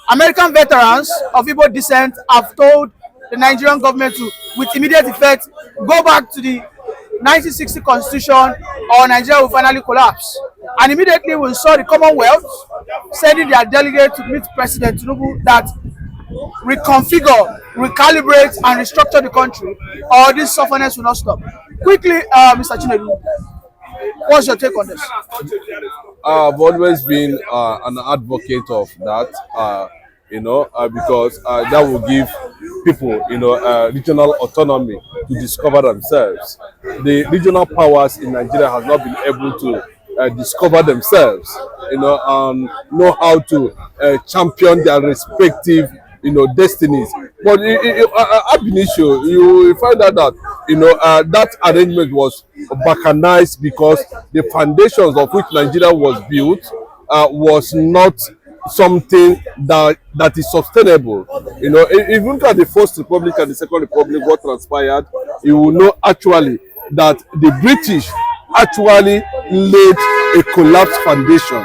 American veterans of Igbo descent have told the Nigerian government to, with immediate effect, go back to the 1960 constitution or Nigeria will finally collapse. And immediately we saw the Commonwealth sending their delegate to meet President Tinubu that reconfigure, recalibrate, and restructure the country, or this sufferness will not stop. Quickly, Mr. Tinubu, what's your take on this? I've always been an advocate of that, because that will give people, regional autonomy to discover themselves. The regional powers in Nigeria have not been able to discover themselves, and know how to champion their respective, destinies. But ab initio, you find out that, that arrangement was balkanized because the foundations of which Nigeria was built was not something that is sustainable. If you look at the First Republic and the Second Republic, what transpired, you will know actually that the British actually laid a collapsed foundation,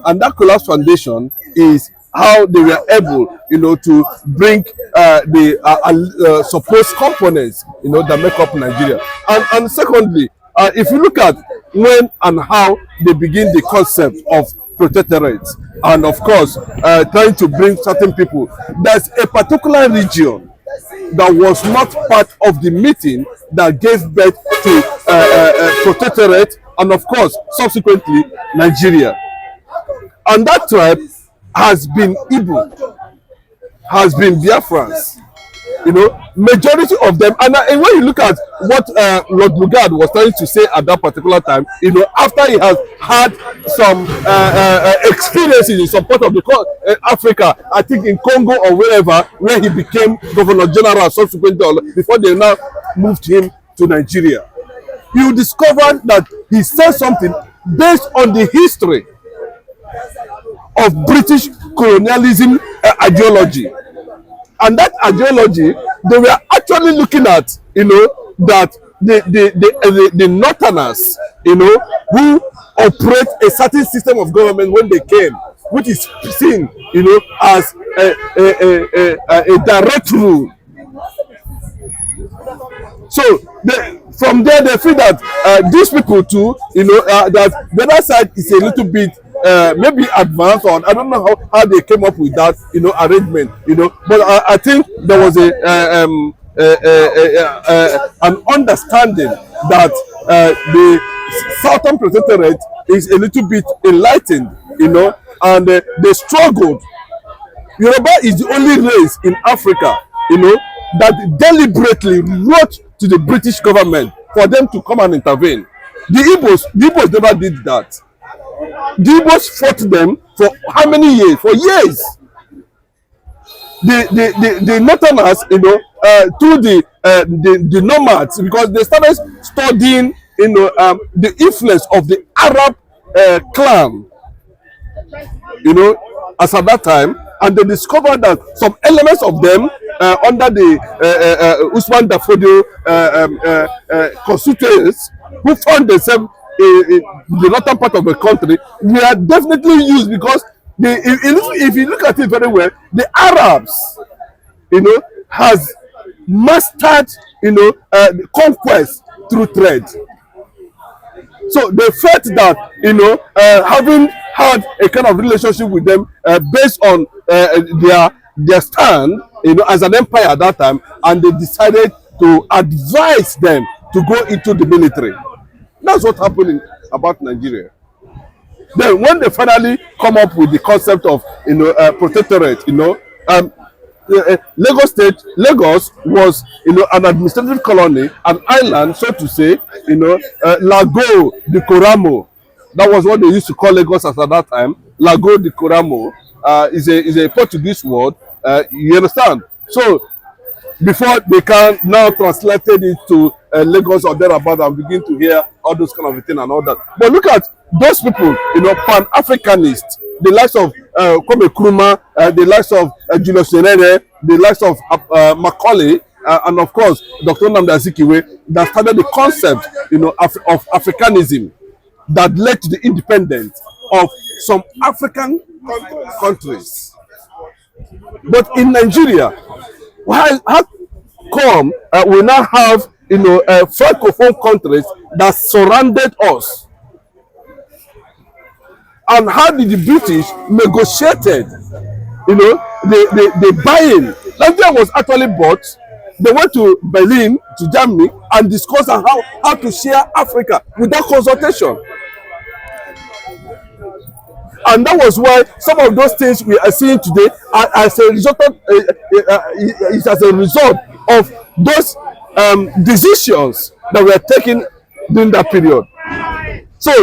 and that collapsed foundation is how they were able, to bring the supposed components, that make up Nigeria. And secondly, if you look at when and how they begin the concept of protectorate, and of course, trying to bring certain people, there's a particular region that was not part of the meeting that gave birth to protectorate, and of course, subsequently, Nigeria. And that tribe has been Igbo, has been Biafrans, majority of them. And when you look at what Lord Lugard was trying to say at that particular time, after he has had some experiences in some part of the Africa, I think in Congo or wherever, where he became Governor General subsequently, before they now moved him to Nigeria, you discover that he said something based on the history of British colonialism ideology. And that ideology, they were actually looking at, that the Northerners, who operate a certain system of government when they came, which is seen, as a direct rule. So from there, they feel that these people too, that the other side is a little bit maybe advanced, or I don't know how they came up with that, arrangement, but I think there was an understanding that the Southern Protectorate is a little bit enlightened, and they struggled. Yoruba is the only race in Africa, that deliberately wrote to the British government for them to come and intervene. The Igbos never did that. The Igbos fought them for how many years? For years. The Northerners, through the nomads, because they started studying, the influence of the Arab clan, as at that time, and they discovered that some elements of them under the Usman Dafodio constituents, who found themselves in the northern part of the country, were definitely used because if you look at it very well, the Arabs, has mastered, the conquest through trade. So they felt that, having had a kind of relationship with them based on their stand, as an empire at that time, and they decided to advise them to go into the military. That's what happened about Nigeria. Then when they finally come up with the concept of protectorate, Lagos was an administrative colony, an island, so to say, Lago de Coramo. That was what they used to call Lagos at that time. Lago de Coramo is a Portuguese word. You understand? So before they can now translate it to Lagos or thereabout and begin to hear all those kind of things and all that. But look at those people, Pan-Africanists, the likes of Kwame Nkrumah, the likes of Julius Nyerere, the likes of Macaulay, and of course Dr. Nnamdi Azikiwe, that started the concept, of Africanism that led to the independence of some African countries. But in Nigeria, how come we now have francophone countries that surrounded us? And how did the British negotiated, the buying? Nigeria was actually bought. They went to Berlin, to Germany, and discussed on how to share Africa without consultation. And that was why some of those things we are seeing today as a result of, is as a result of those decisions that were taken during that period. So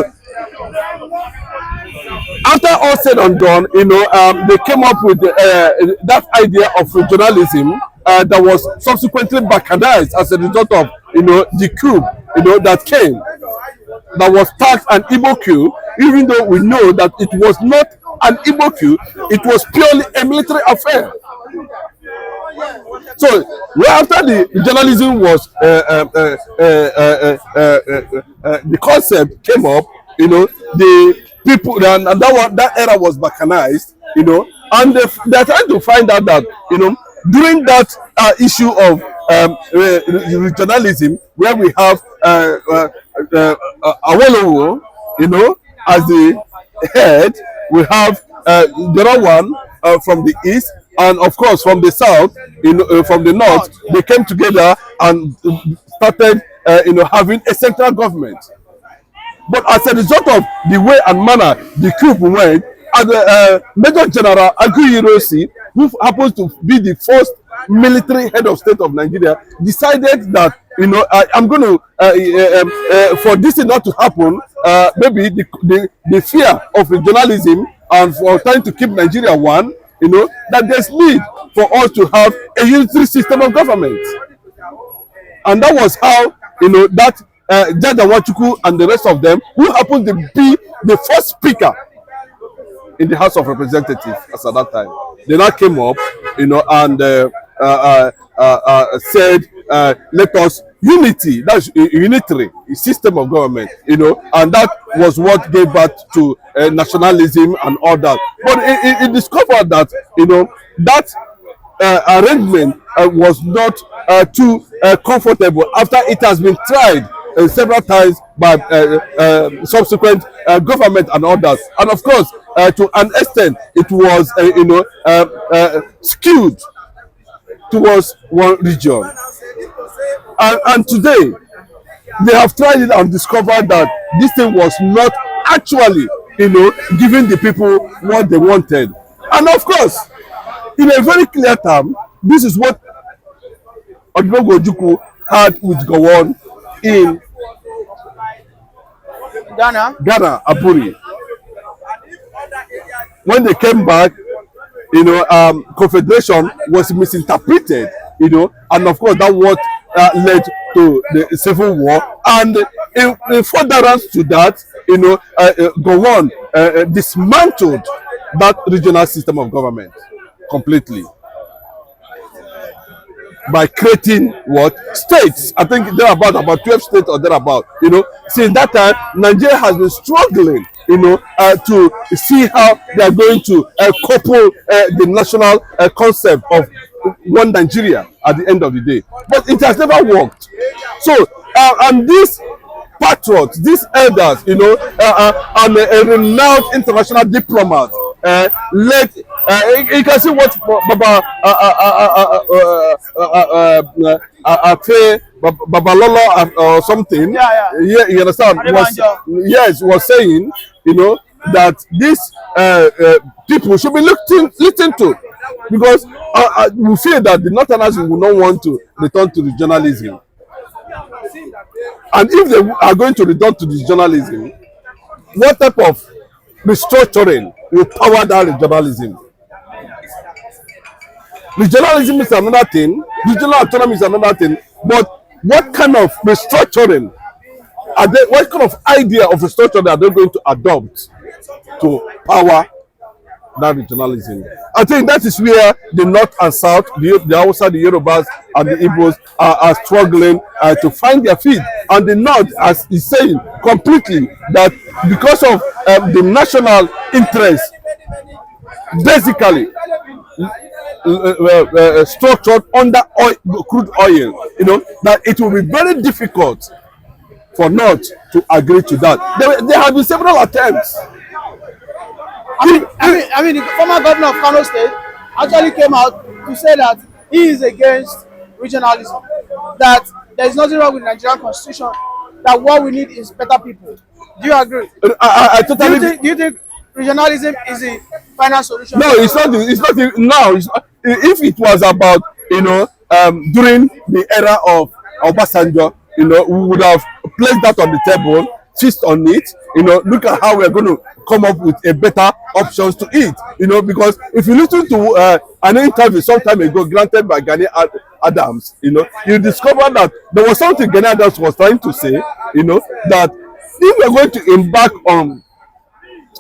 after all said and done, they came up with that idea of regionalism that was subsequently balkanized as a result of the coup that came, that was taxed an Igbo coup, even though we know that it was not an Igbo coup, it was purely a military affair. So right after the journalism was the concept came up, the people, and that era was balkanized, and they're trying to find out that during that issue of regionalism, where we have Awolowo, as the head, we have the other one from the east, and of course from the south, from the north, they came together and started having a central government. But as a result of the way and manner the coup went, Major General Aguiyi, who happens to be the first military head of state of Nigeria, decided that I'm going to for this not to happen, maybe the fear of regionalism and for trying to keep Nigeria one, that there's need for us to have a unitary system of government. And that was how that Jaja Nwachukwu and the rest of them, who happened to be the first speaker in the House of Representatives as at that time, they now came up, and said, let us that's a unitary system of government, and that was what gave birth to nationalism and all that. But it discovered that, that arrangement was not too comfortable after it has been tried several times by subsequent government and others. And of course, to an extent, it was skewed towards one region. And today, they have tried it and discovered that this thing was not actually, giving the people what they wanted. And of course, in a very clear term, this is what Odibogo Ojukwu had with Gowon in Ghana, Apuri. When they came back, Confederation was misinterpreted, and of course that what led to the Civil War. And in furtherance to that, Gowon dismantled that regional system of government completely by creating what states. I think there are about 12 states or thereabout. Since that time, Nigeria has been struggling, to see how they are going to couple the national concept of one Nigeria at the end of the day. But it has never worked. So, and these patriots, these elders, and a renowned international diplomat, led. You can see what Baba Babalolo or something. Yeah, you understand? Was saying, that these people should be listened to, because we feel that the Northerners will not want to return to the journalism. And if they are going to return to the journalism, what type of restructuring will power that journalism? Regionalism is another thing, regional autonomy is another thing, but what kind of restructuring what kind of idea of restructuring are they going to adopt to power that regionalism? I think that is where the North and South, the Hausa, the Yorubas, and the Igbos are struggling to find their feet. And the North, as is saying completely, that because of the national interest, basically, structured under oil, crude oil, that it will be very difficult for North to agree to that. There have been several attempts. I mean, the former governor of Kano State actually came out to say that he is against regionalism, that there is nothing wrong with the Nigerian constitution, that what we need is better people. Do you agree? I totally. Do you think regionalism is the final solution? No, it's not. It's not. No, if it was about during the era of Obasanjo, we would have placed that on the table, feast on it. Look at how we're going to come up with a better options to eat. Because if you listen to an interview some time ago granted by Gani Adams, you discover that there was something Gani Adams was trying to say, that if we're going to embark on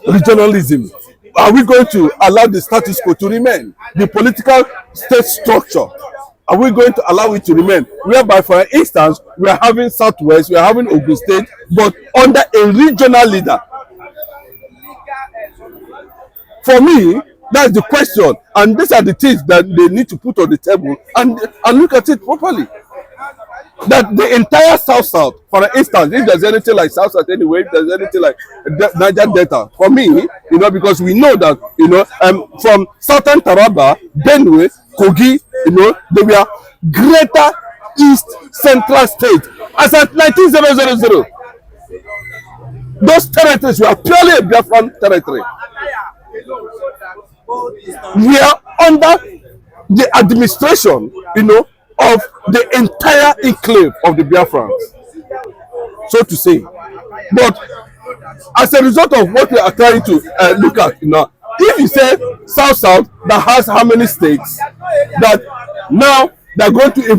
regionalism, are we going to allow the status quo to remain? The political state structure, are we going to allow it to remain? Whereby, for instance, we are having Southwest, we are having Ogun State, but under a regional leader. For me, that's the question, and these are the things that they need to put on the table and look at it properly. That the entire South, for instance, if there's anything like South anyway, if there's anything like Niger Delta, for me, because we know that, from Southern Taraba, Benue, Kogi, they were greater East Central State as at 1900. Those territories were purely a Biafran territory. We are under the administration, of the entire enclave of the Biafrans, so to say. But as a result of what we are trying to look at, if you say South that has how many states, that now they're going to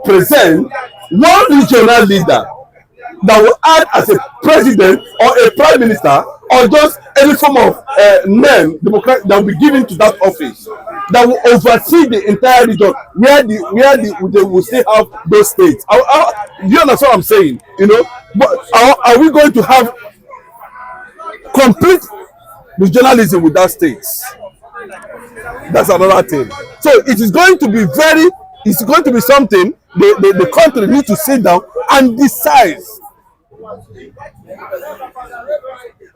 present one regional leader that will act as a president or a prime minister or just any form of name that will be given to that office, that will oversee the entire region where they will still have those states. Do you understand what I'm saying? But are we going to have complete regionalism with that states? That's another thing. So it is going to be it's going to be something the country needs to sit down and decide.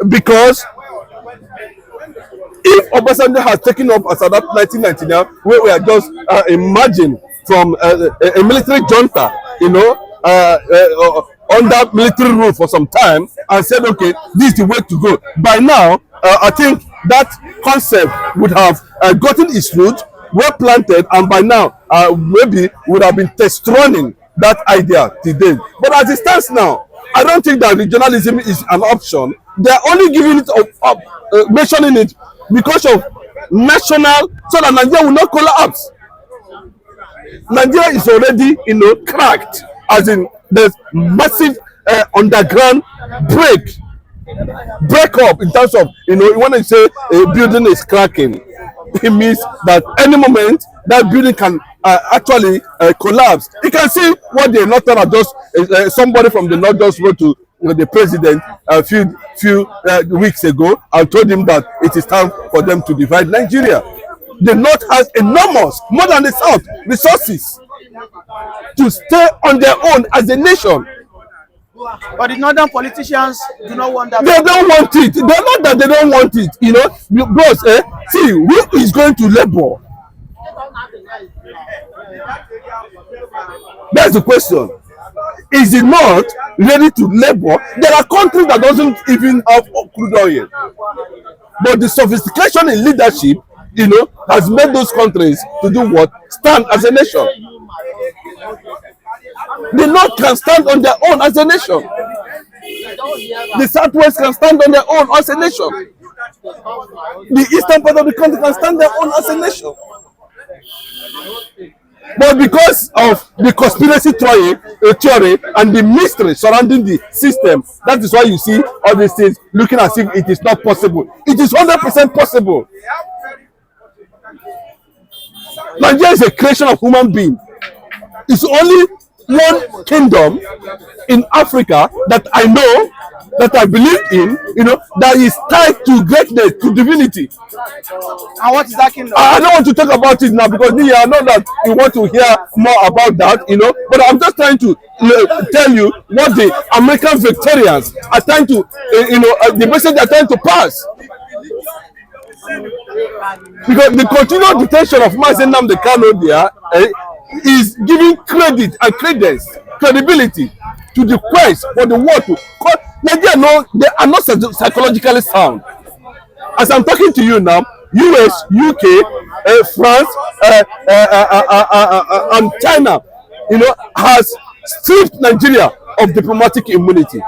Because if Obasanjo has taken up as of 1999, where we are just emerging from a military junta, under military rule for some time, and said, okay, this is the way to go. By now, I think that concept would have gotten its root, well planted, and by now, maybe would have been test running that idea today. But as it stands now, I don't think that regionalism is an option. They are only giving it up, mentioning it because of national, so that Nigeria will not collapse. Nigeria is already, cracked, as in there's massive underground break up in terms of, when they say a building is cracking, it means that any moment that building can actually collapse. You can see what the Northern just somebody from the North just wrote to the president a few weeks ago and told him that it is time for them to divide Nigeria. The North has enormous, more than the South, resources to stay on their own as a nation. But the northern politicians do not want that. They don't want it. They're not that they don't want it. Bros, see, who is going to labor? That's the question. Is the North ready to labor? There are countries that doesn't even have crude oil. But the sophistication in leadership, has made those countries to do what? Stand as a nation. The North can stand on their own as a nation. The Southwest can stand on their own as a nation. The eastern part of the country can stand their own as a nation. But because of the conspiracy theory and the mystery surrounding the system, that is why you see all these things looking as if it is not possible. It is 100% possible. Nigeria is a creation of human being. It's only one kingdom in Africa that I know, that I believe in, that is tied to greatness, to divinity. And what is that kingdom? I don't want to talk about it now because I know that you want to hear more about that, but I'm just trying to tell you what the American Victorians are trying to, the message they're trying to pass. Because the continued detention of Mazi Nnamdi Kanu there is giving credit and credibility to the quest for the world to call Nigeria. No, they are not psychologically sound. As I'm talking to you now, US, UK, France, and China, has stripped Nigeria of diplomatic immunity.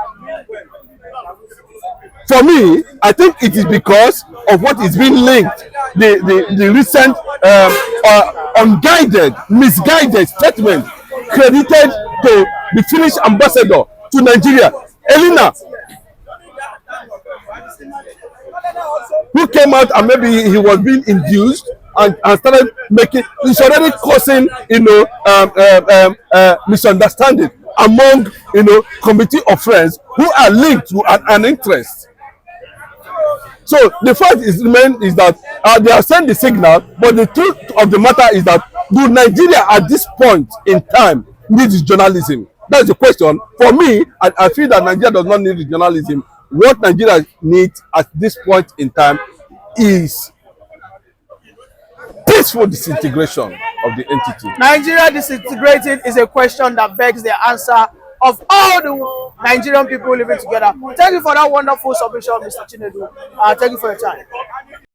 For me, I think it is because of what is being linked, the recent unguided, misguided statement credited to the Finnish ambassador to Nigeria, Elena, who came out and maybe he was being induced and started making, it's already causing, misunderstanding among, committee of friends who are linked to an interest. So the fact is that they have sent the signal, but the truth of the matter is that do Nigeria at this point in time need journalism? That's the question. For me, I feel that Nigeria does not need journalism. What Nigeria needs at this point in time is peaceful disintegration of the entity. Nigeria disintegrating is a question that begs the answer of all the Nigerian people living together. Thank you for that wonderful submission, Mr. Tinubu. Thank you for your time.